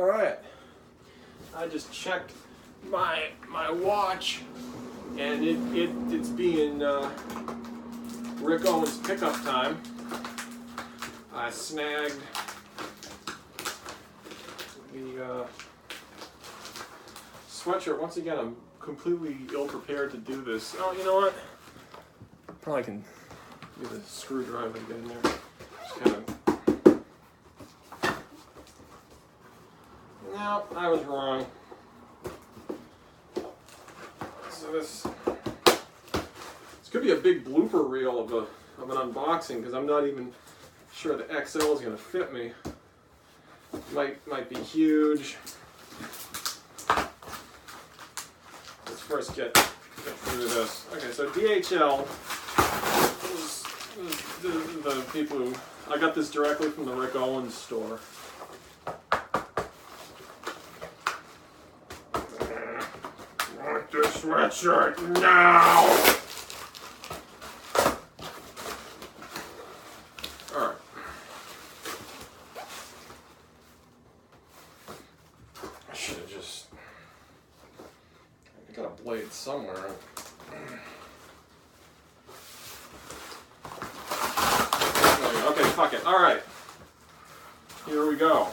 All right. I just checked my watch, and it's being Rick Owens pickup time. I snagged the sweatshirt. Once again, I'm completely ill-prepared to do this. Oh, you know what? Probably can use a screwdriver to get in there. Just kind of... No, I was wrong. So this could be a big blooper reel of an unboxing, because I'm not even sure the XL is going to fit me. Might be huge. Let's first get through this. Okay, so DHL is the people who... I got this directly from the Rick Owens store. I want this sweatshirt now! Alright. I should have just... I got a blade somewhere. Okay, fuck it. Alright. Here we go.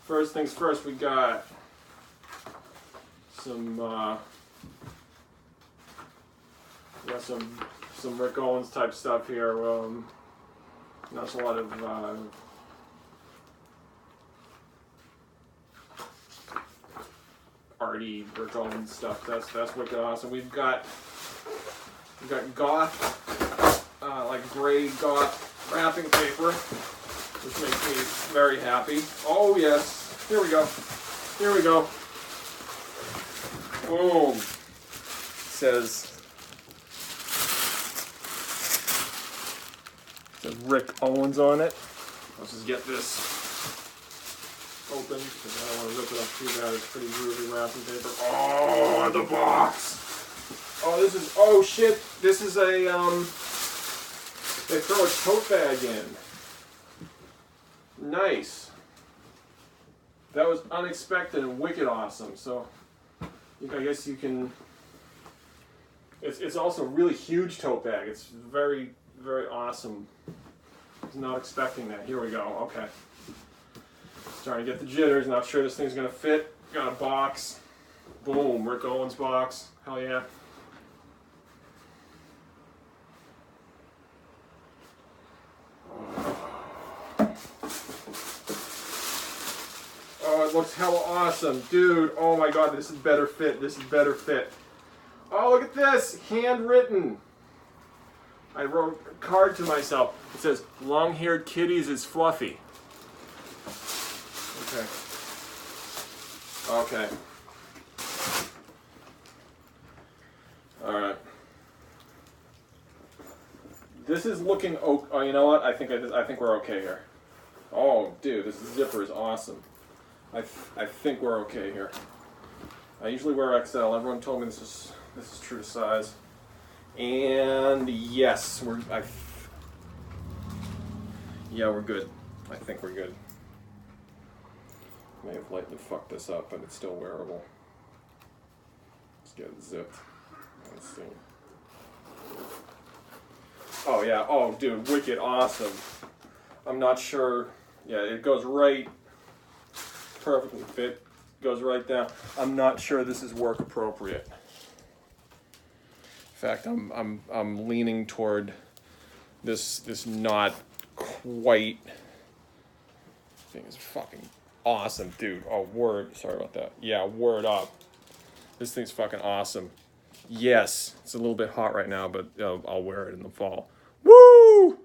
First things first, we got some Rick Owens type stuff here. That's a lot of arty Rick Owens stuff. That's wicked awesome. We've got goth, like gray goth wrapping paper, which makes me very happy. Oh yes, here we go. Here we go. Boom. It says Rick Owens on it. Let's just get this open, because I don't want to rip it up too bad. It's pretty groovy wrapping paper. Oh, the box. Oh, this is, oh shit. This is a, they throw a tote bag in. Nice. That was unexpected and wicked awesome. So, I guess you can, it's also a really huge tote bag. It's very, very awesome. I was not expecting that. Here we go. Okay. Starting to get the jitters. Not sure this thing's going to fit. Got a box. Boom. Rick Owens box. Hell yeah. Oh, it looks hella awesome. Dude, oh my god, this is better fit. This is better fit. Oh, look at this. Handwritten. I wrote a card to myself. It says, long-haired kitties is fluffy. Okay. Okay. Alright. This is looking, oh, you know what? I think we're okay here. Oh, dude, this zipper is awesome. I think we're okay here. I usually wear XL. Everyone told me this is true to size. And yes, we're good. I think we're good. May have lightly fucked this up, but it's still wearable. Let's get it zipped. Let's see. Oh yeah, oh dude, wicked awesome. I'm not sure, yeah, it goes right, perfectly fit, goes right down. I'm not sure this is work appropriate. In fact, I'm leaning toward this not quite. Thing is fucking awesome, dude. Oh, word, sorry about that. Yeah, word up. This thing's fucking awesome. Yes, it's a little bit hot right now, but I'll wear it in the fall. Woo!